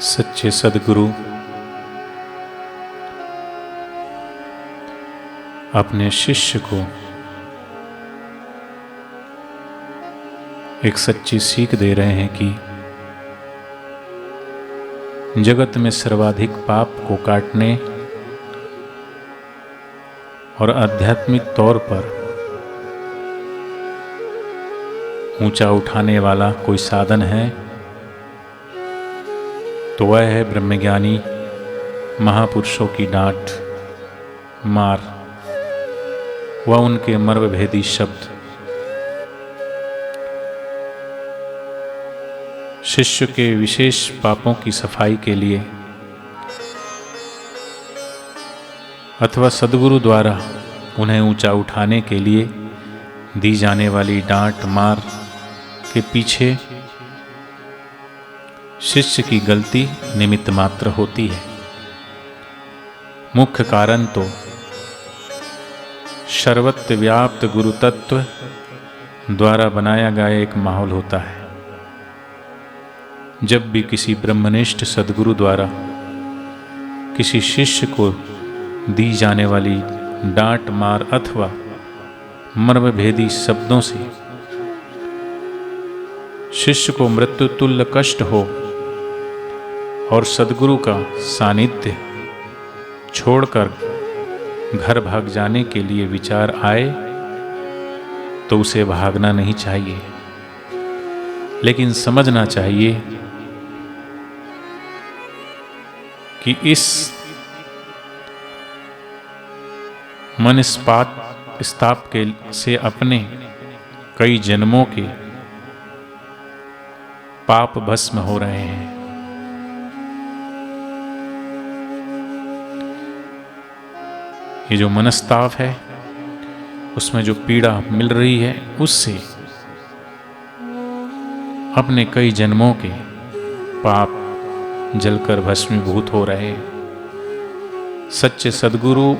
सच्चे सद्गुरु अपने शिष्य को एक सच्ची सीख दे रहे हैं कि जगत में सर्वाधिक पाप को काटने और आध्यात्मिक तौर पर ऊंचा उठाने वाला कोई साधन है तो वह है ब्रह्मज्ञानी महापुरुषों की डांट मार व उनके मर्मभेदी शब्द। शिष्य के विशेष पापों की सफाई के लिए अथवा सद्गुरु द्वारा उन्हें ऊंचा उठाने के लिए दी जाने वाली डांट मार के पीछे शिष्य की गलती निमित्त मात्र होती है। मुख्य कारण तो सर्वत्र व्याप्त गुरु तत्व द्वारा बनाया गया एक माहौल होता है। जब भी किसी ब्रह्मनिष्ठ सद्गुरु द्वारा किसी शिष्य को दी जाने वाली डांट मार अथवा मर्मभेदी शब्दों से शिष्य को मृत्यु तुल्य कष्ट हो और सद्गुरु का सानिध्य छोड़कर घर भाग जाने के लिए विचार आए तो उसे भागना नहीं चाहिए, लेकिन समझना चाहिए कि इस मनस्पात स्थाप के से अपने कई जन्मों के पाप भस्म हो रहे हैं। ये जो मनस्ताप है उसमें जो पीड़ा मिल रही है उससे अपने कई जन्मों के पाप जलकर भस्मीभूत हो रहे हैं। सच्चे सद्गुरु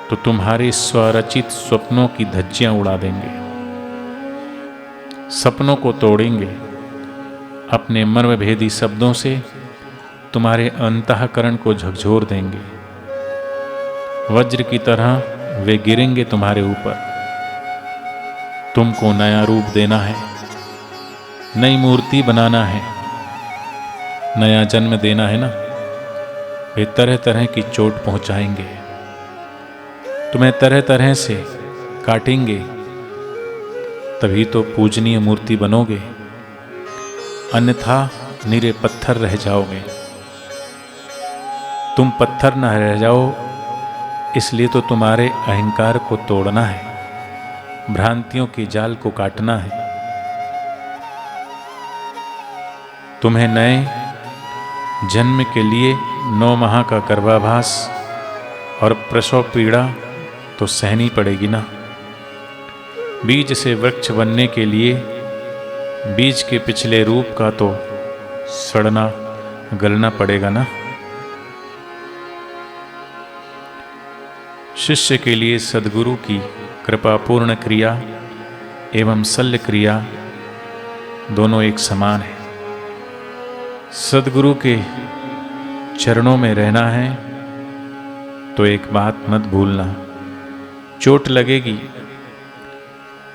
तो तुम्हारे स्वरचित स्वप्नों की धज्जियां उड़ा देंगे, सपनों को तोड़ेंगे, अपने मर्मभेदी शब्दों से तुम्हारे अंतःकरण को झकझोर देंगे। वज्र की तरह वे गिरेंगे तुम्हारे ऊपर। तुमको नया रूप देना है, नई मूर्ति बनाना है, नया जन्म देना है ना। वे तरह तरह की चोट पहुंचाएंगे, तुम्हें तरह तरह से काटेंगे, तभी तो पूजनीय मूर्ति बनोगे, अन्यथा निरे पत्थर रह जाओगे। तुम पत्थर न रह जाओ, इसलिए तो तुम्हारे अहंकार को तोड़ना है, भ्रांतियों के जाल को काटना है। तुम्हें नए जन्म के लिए 9 माह का गर्भाभास और प्रसव पीड़ा तो सहनी पड़ेगी ना। बीज से वृक्ष बनने के लिए बीज के पिछले रूप का तो सड़ना गलना पड़ेगा ना। शिष्य के लिए सद्गुरु की कृपापूर्ण क्रिया एवं शल्य क्रिया दोनों एक समान है। सद्गुरु के चरणों में रहना है तो एक बात मत भूलना, चोट लगेगी,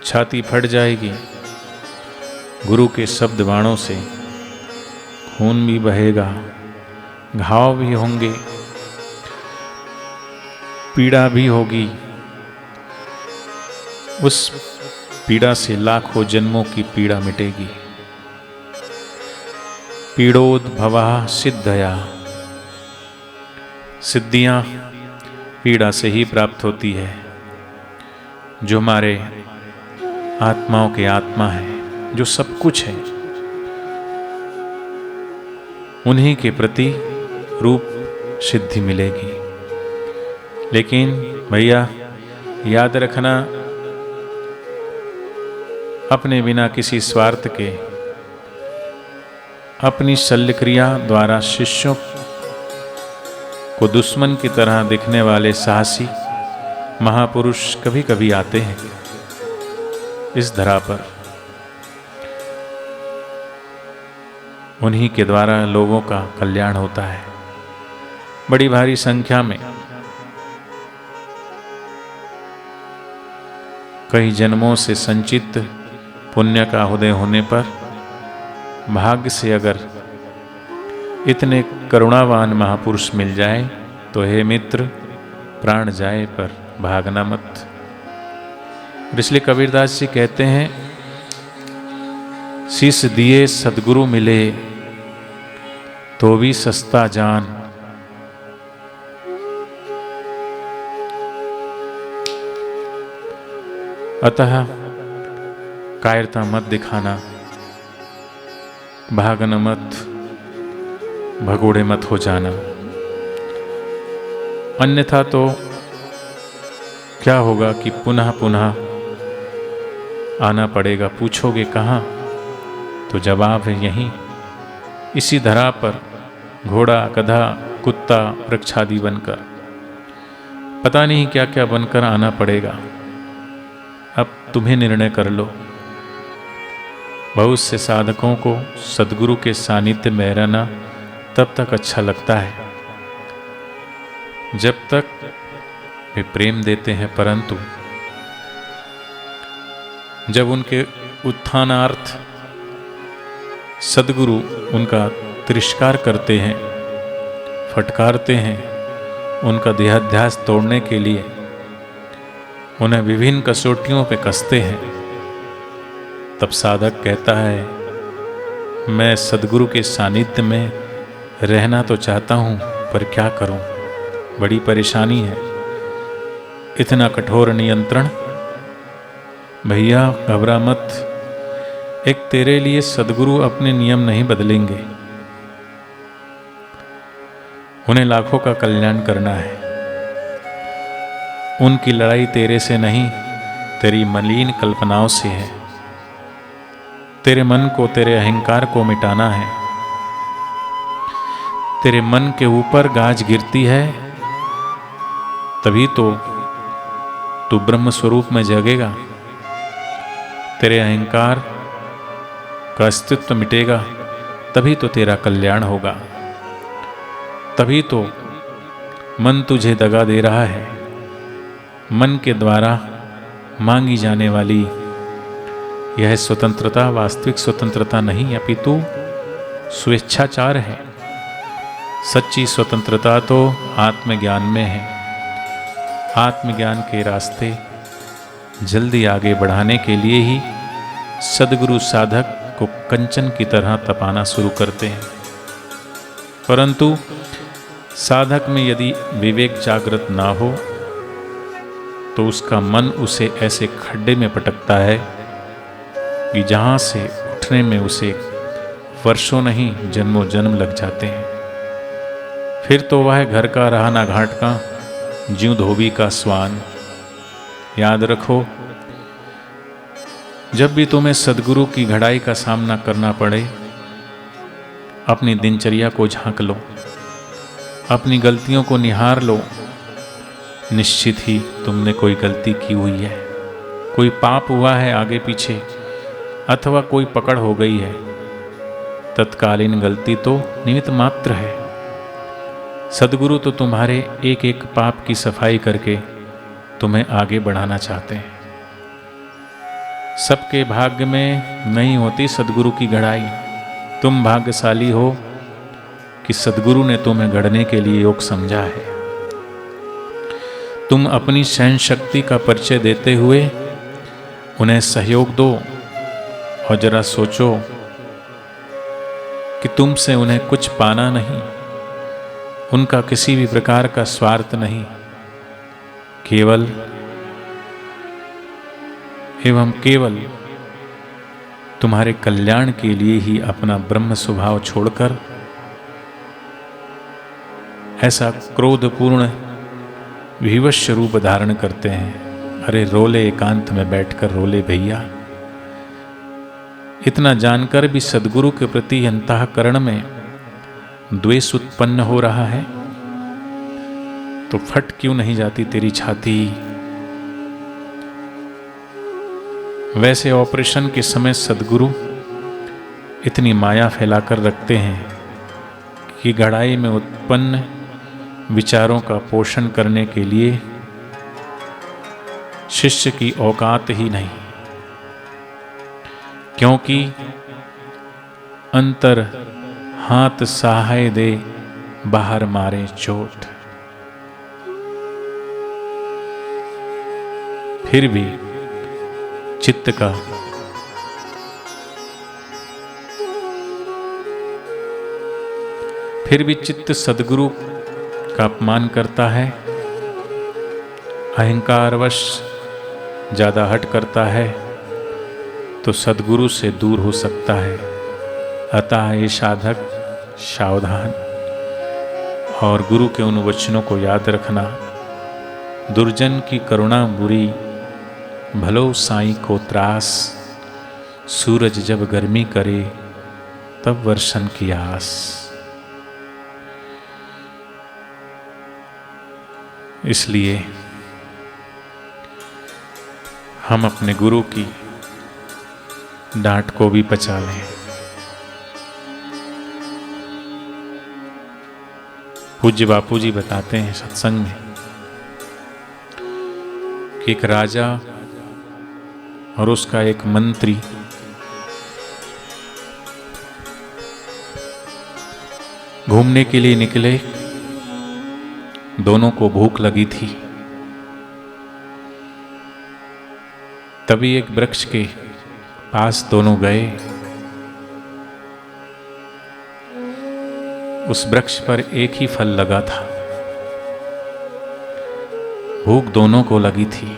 छाती फट जाएगी, गुरु के शब्द बाणों से खून भी बहेगा, घाव भी होंगे, पीड़ा भी होगी। उस पीड़ा से लाखों जन्मों की पीड़ा मिटेगी। पीड़ोद्भवः सिद्धया, सिद्धियां पीड़ा से ही प्राप्त होती है। जो हमारे आत्माओं के आत्मा है, जो सब कुछ है, उन्हीं के प्रति रूप सिद्धि मिलेगी। लेकिन भैया याद रखना, अपने बिना किसी स्वार्थ के अपनी शल्य क्रिया द्वारा शिष्यों को दुश्मन की तरह दिखने वाले साहसी महापुरुष कभी कभी आते हैं इस धरा पर। उन्हीं के द्वारा लोगों का कल्याण होता है। बड़ी भारी संख्या में कई जन्मों से संचित पुण्य का उदय होने पर भाग्य से अगर इतने करुणावान महापुरुष मिल जाए तो हे मित्र, प्राण जाए पर भागना मत। इसलिए कबीरदास जी कहते हैं, शीश दिए सदगुरु मिले तो भी सस्ता जान। अतः कायरता मत दिखाना, भागना मत, भगोड़े मत हो जाना। अन्यथा तो क्या होगा कि पुनः पुनः आना पड़ेगा। पूछोगे कहाँ, तो जवाब है यहीं, इसी धरा पर घोड़ा, गधा, कुत्ता, वृक्षादि बनकर, पता नहीं क्या क्या बनकर आना पड़ेगा। अब तुम्हें निर्णय कर लो। बहुत से साधकों को सद्गुरु के सानिध्य में रहना तब तक अच्छा लगता है जब तक वे प्रेम देते हैं, परंतु जब उनके उत्थानार्थ सद्गुरु उनका तिरस्कार करते हैं, फटकारते हैं, उनका देहाध्यास तोड़ने के लिए उन्हें विभिन्न कसौटियों पे कसते हैं, तब साधक कहता है, मैं सद्गुरु के सानिध्य में रहना तो चाहता हूँ, पर क्या करूँ, बड़ी परेशानी है, इतना कठोर नियंत्रण। भैया घबरा मत, एक तेरे लिए सद्गुरु अपने नियम नहीं बदलेंगे। उन्हें लाखों का कल्याण करना है। उनकी लड़ाई तेरे से नहीं, तेरी मलिन कल्पनाओं से है। तेरे मन को, तेरे अहंकार को मिटाना है। तेरे मन के ऊपर गाज गिरती है तभी तो तू ब्रह्म स्वरूप में जगेगा। तेरे अहंकार का अस्तित्व मिटेगा तभी तो तेरा कल्याण होगा। तभी तो मन तुझे दगा दे रहा है। मन के द्वारा मांगी जाने वाली यह स्वतंत्रता वास्तविक स्वतंत्रता नहीं, अपितु स्वेच्छाचार है। सच्ची स्वतंत्रता तो आत्मज्ञान में है। आत्मज्ञान के रास्ते जल्दी आगे बढ़ाने के लिए ही सद्गुरु साधक को कंचन की तरह तपाना शुरू करते हैं। परंतु साधक में यदि विवेक जागृत ना हो तो उसका मन उसे ऐसे खड्डे में पटकता है कि जहाँ से उठने में उसे वर्षों नहीं जन्मों जन्म लग जाते हैं। फिर तो वह घर का रहा ना घाट का, ज्यों धोबी का स्वान। याद रखो, जब भी तुम्हें सद्गुरु की घड़ाई का सामना करना पड़े, अपनी दिनचर्या को झांक लो, अपनी गलतियों को निहार लो। निश्चित ही तुमने कोई गलती की हुई है, कोई पाप हुआ है आगे पीछे, अथवा कोई पकड़ हो गई है। तत्कालीन गलती तो निमित्त मात्र है। सद्गुरु तो तुम्हारे एक एक पाप की सफाई करके तुम्हें आगे बढ़ाना चाहते हैं। सबके भाग्य में नहीं होती सद्गुरु की घड़ाई। तुम भाग्यशाली हो कि सद्गुरु ने तुम्हें गढ़ने के लिए योग समझा है। तुम अपनी सहन शक्ति का परिचय देते हुए उन्हें सहयोग दो और जरा सोचो कि तुमसे उन्हें कुछ पाना नहीं, उनका किसी भी प्रकार का स्वार्थ नहीं, केवल एवं केवल तुम्हारे कल्याण के लिए ही अपना ब्रह्म स्वभाव छोड़कर ऐसा क्रोधपूर्ण विवश रूप धारण करते हैं। अरे रोले एकांत में बैठकर रोले भैया। इतना जानकर भी सद्गुरु के प्रति अंतःकरण में द्वेष उत्पन्न हो रहा है तो फट क्यों नहीं जाती तेरी छाती। वैसे ऑपरेशन के समय सद्गुरु इतनी माया फैलाकर रखते हैं कि गहराई में उत्पन्न विचारों का पोषण करने के लिए शिष्य की औकात ही नहीं, क्योंकि अंतर हाथ सहाय दे बाहर मारे चोट। फिर भी चित्त का चित्त सद्गुरु का अपमान करता है, अहंकारवश ज्यादा हट करता है तो सद्गुरु से दूर हो सकता है। अतः ये साधक सावधान और गुरु के उन वचनों को याद रखना। दुर्जन की करुणा बुरी, भलो साईं को त्रास। सूरज जब गर्मी करे तब वर्षण की आस। इसलिए हम अपने गुरु की डांट को भी पचा लें। पूज्य बापू जी बताते हैं सत्संग में कि एक राजा और उसका एक मंत्री घूमने के लिए निकले। दोनों को भूख लगी थी। तभी एक वृक्ष के पास दोनों गए। उस वृक्ष पर एक ही फल लगा था। भूख दोनों को लगी थी।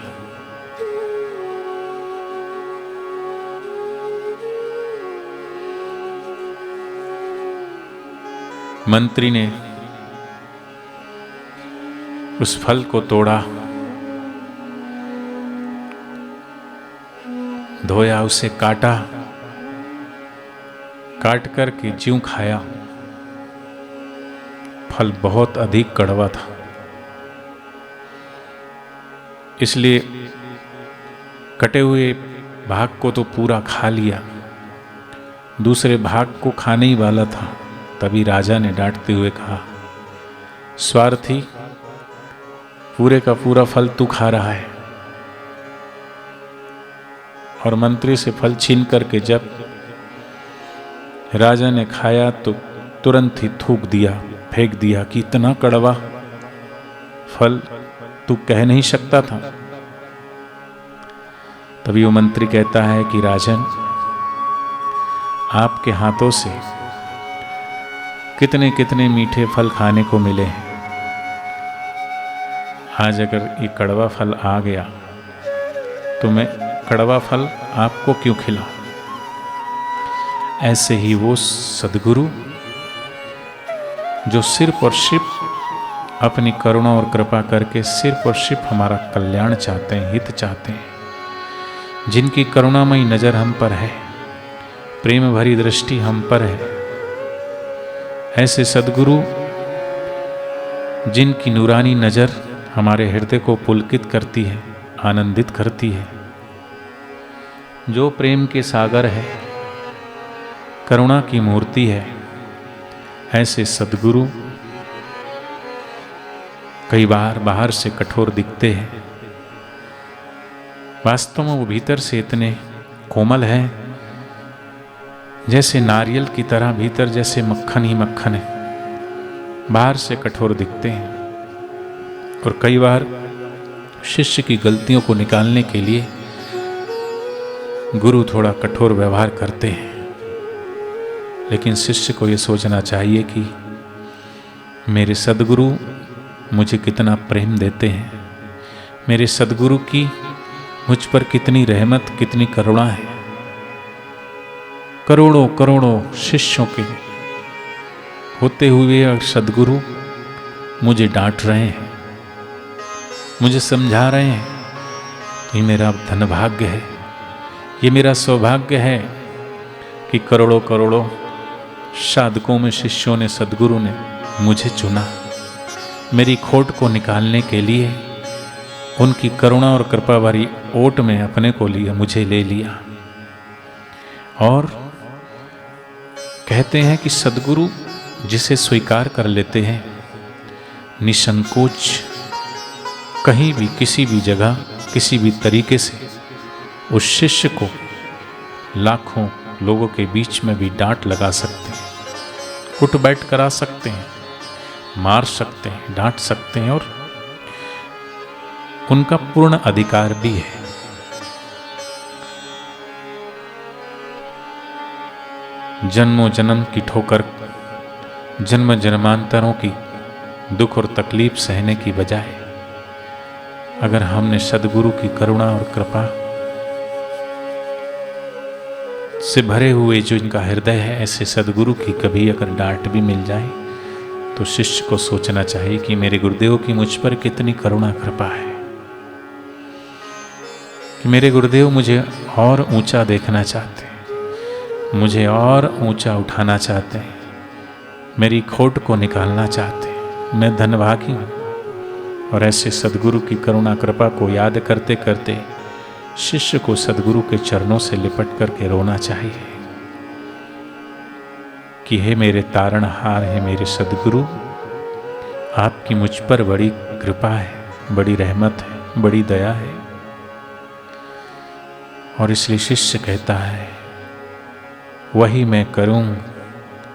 मंत्री ने उस फल को तोड़ा, धोया, उसे काटा, काट कर के ज्यों खाया। फल बहुत अधिक कड़वा था, इसलिए कटे हुए भाग को तो पूरा खा लिया, दूसरे भाग को खाने ही वाला था। तभी राजा ने डांटते हुए कहा, स्वार्थी, पूरे का पूरा फल तू खा रहा है। और मंत्री से फल छीन करके जब राजा ने खाया तो तुरंत ही थूक दिया, फेंक दिया कि इतना कड़वा फल तू कह नहीं सकता था। तभी वो मंत्री कहता है कि राजन, आपके हाथों से कितने कितने मीठे फल खाने को मिले हैं। आज अगर ये कड़वा फल आ गया तो मैं कड़वा फल आपको क्यों खिलाऊं? ऐसे ही वो सद्गुरु जो सिर्फ और सिर्फ अपनी करुणा और कृपा करके सिर्फ और सिर्फ हमारा कल्याण चाहते हैं, हित चाहते हैं, जिनकी करुणामयी नजर हम पर है, प्रेम भरी दृष्टि हम पर है, ऐसे सद्गुरु जिनकी नूरानी नजर हमारे हृदय को पुलकित करती है, आनंदित करती है, जो प्रेम के सागर है, करुणा की मूर्ति है, ऐसे सद्गुरु कई बार बाहर से कठोर दिखते हैं, वास्तव में वो भीतर से इतने कोमल हैं जैसे नारियल की तरह, भीतर जैसे मक्खन ही मक्खन है, बाहर से कठोर दिखते हैं। और कई बार शिष्य की गलतियों को निकालने के लिए गुरु थोड़ा कठोर व्यवहार करते हैं, लेकिन शिष्य को ये सोचना चाहिए कि मेरे सद्गुरु मुझे कितना प्रेम देते हैं, मेरे सद्गुरु की मुझ पर कितनी रहमत, कितनी करुणा है। करोड़ों करोड़ों शिष्यों के होते हुए सद्गुरु मुझे डांट रहे हैं, मुझे समझा रहे हैं। ये मेरा धनभाग्य है, ये मेरा सौभाग्य है कि करोड़ों करोड़ों साधकों में शिष्यों ने, सद्गुरु ने मुझे चुना, मेरी खोट को निकालने के लिए उनकी करुणा और कृपा भरी ओट में अपने को लिया, मुझे ले लिया। और कहते हैं कि सद्गुरु जिसे स्वीकार कर लेते हैं, निसंकोच कहीं भी किसी भी जगह किसी भी तरीके से उस शिष्य को लाखों लोगों के बीच में भी डांट लगा सकते हैं, उठ बैठ करा सकते हैं, मार सकते हैं, डांट सकते हैं, और उनका पूर्ण अधिकार भी है। जन्मों जन्म की ठोकर, जन्म जन्मांतरों की दुख और तकलीफ सहने की बजाय अगर हमने सद्गुरु की करुणा और कृपा से भरे हुए जो इनका हृदय है, ऐसे सद्गुरु की कभी अगर डांट भी मिल जाए तो शिष्य को सोचना चाहिए कि मेरे गुरुदेव की मुझ पर कितनी करुणा कृपा है, कि मेरे गुरुदेव मुझे और ऊंचा देखना चाहते हैं, मुझे और ऊंचा उठाना चाहते हैं, मेरी खोट को निकालना चाहते हैं। मैं धनभागी हूँ। और ऐसे सद्गुरु की करुणा कृपा को याद करते करते शिष्य को सद्गुरु के चरणों से लिपट करके रोना चाहिए कि हे मेरे तारणहार, हे मेरे सद्गुरु, आपकी मुझ पर बड़ी कृपा है, बड़ी रहमत है, बड़ी दया है। और इसलिए शिष्य कहता है, वही मैं करूं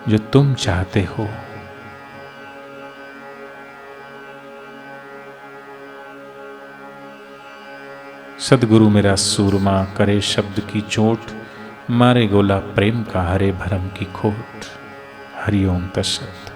जो तुम चाहते हो। सद्गुरु मेरा सूरमा, करे शब्द की चोट, मारे गोला प्रेम का, हरे भरम की खोट। हरि ओम तत्सत।